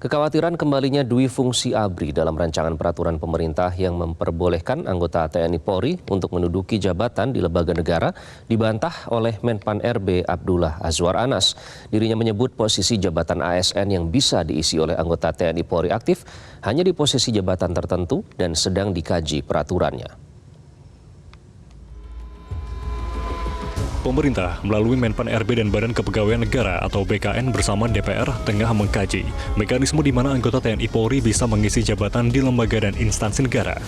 Kekhawatiran kembalinya dui fungsi ABRI dalam rancangan peraturan pemerintah yang memperbolehkan anggota TNI Polri untuk menduduki jabatan di lembaga negara dibantah oleh Menpan RB Abdullah Azwar Anas. Dirinya menyebut posisi jabatan ASN yang bisa diisi oleh anggota TNI Polri aktif hanya di posisi jabatan tertentu dan sedang dikaji peraturannya. Pemerintah melalui Menpan RB dan Badan Kepegawaian Negara atau BKN bersama DPR tengah mengkaji mekanisme di mana anggota TNI Polri bisa mengisi jabatan di lembaga dan instansi negara.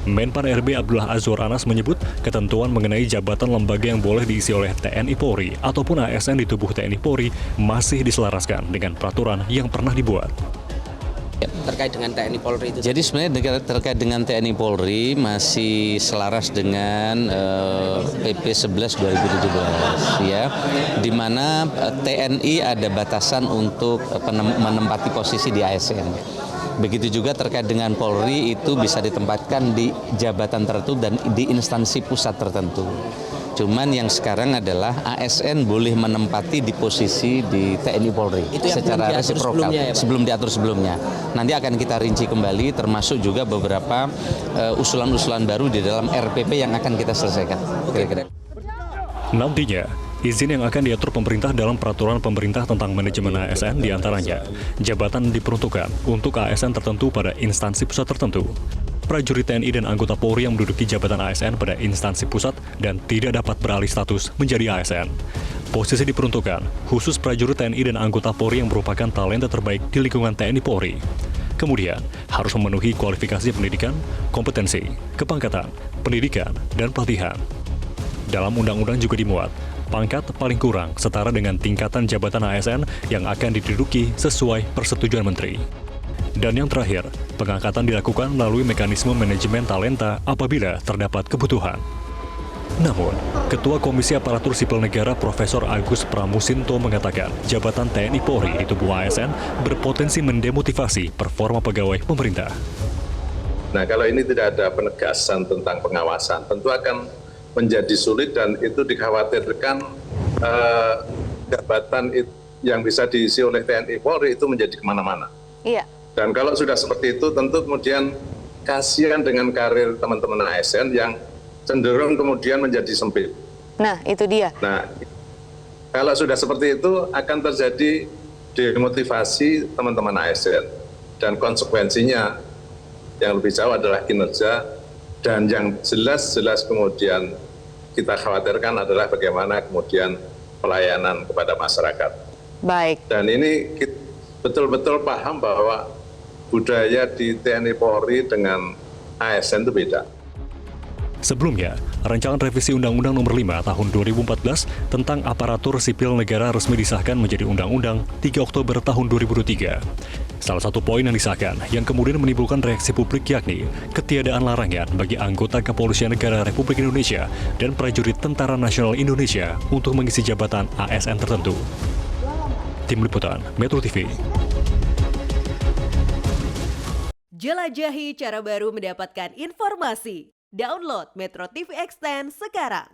Menpan RB Abdullah Azwar Anas menyebut ketentuan mengenai jabatan lembaga yang boleh diisi oleh TNI Polri ataupun ASN di tubuh TNI Polri masih diselaraskan dengan peraturan yang pernah dibuat. Terkait dengan TNI Polri itu. Jadi sebenarnya terkait dengan TNI Polri masih selaras dengan PP 11 2017 ya, di mana TNI ada batasan untuk menempati posisi di ASN. Begitu juga terkait dengan Polri itu bisa ditempatkan di jabatan tertentu dan di instansi pusat tertentu. Cuman yang sekarang adalah ASN boleh menempati di posisi di TNI Polri itu secara resiprokal sebelum diatur sebelumnya. Nanti akan kita rinci kembali termasuk juga beberapa usulan-usulan baru di dalam RPP yang akan kita selesaikan. Nantinya, izin yang akan diatur pemerintah dalam peraturan pemerintah tentang manajemen ASN diantaranya, jabatan diperuntukkan untuk ASN tertentu pada instansi pusat tertentu. Prajurit TNI dan anggota Polri yang menduduki jabatan ASN pada instansi pusat dan tidak dapat beralih status menjadi ASN. Posisi diperuntukkan khusus prajurit TNI dan anggota Polri yang merupakan talenta terbaik di lingkungan TNI Polri. Kemudian, harus memenuhi kualifikasi pendidikan, kompetensi, kepangkatan, pendidikan, dan pelatihan. Dalam undang-undang juga dimuat, pangkat paling kurang setara dengan tingkatan jabatan ASN yang akan diduduki sesuai persetujuan menteri. Dan yang terakhir, pengangkatan dilakukan melalui mekanisme manajemen talenta apabila terdapat kebutuhan. Namun, Ketua Komisi Aparatur Sipil Negara Profesor Agus Pramusinto mengatakan jabatan TNI Polri di tubuh ASN berpotensi mendemotivasi performa pegawai pemerintah. Nah, kalau ini tidak ada penegasan tentang pengawasan, tentu akan menjadi sulit dan itu dikhawatirkan jabatan yang bisa diisi oleh TNI Polri itu menjadi kemana-mana. Iya. Dan kalau sudah seperti itu, tentu kemudian kasihan dengan karir teman-teman ASN yang cenderung kemudian menjadi sempit. Nah, itu dia. Nah, kalau sudah seperti itu akan terjadi demotivasi teman-teman ASN. Dan konsekuensinya yang lebih jauh adalah kinerja, dan yang jelas-jelas kemudian kita khawatirkan adalah bagaimana kemudian pelayanan kepada masyarakat. Baik. Dan ini kita betul-betul paham bahwa budaya di TNI Polri dengan ASN itu beda. Sebelumnya, rancangan revisi Undang-Undang Nomor 5 Tahun 2014 tentang Aparatur Sipil Negara resmi disahkan menjadi Undang-Undang 3 Oktober tahun 2023. Salah satu poin yang disahkan yang kemudian menimbulkan reaksi publik yakni ketiadaan larangan bagi anggota Kepolisian Negara Republik Indonesia dan prajurit Tentara Nasional Indonesia untuk mengisi jabatan ASN tertentu. Tim Liputan Metro TV. Jelajahi cara baru mendapatkan informasi. Download Metro TV Extend sekarang.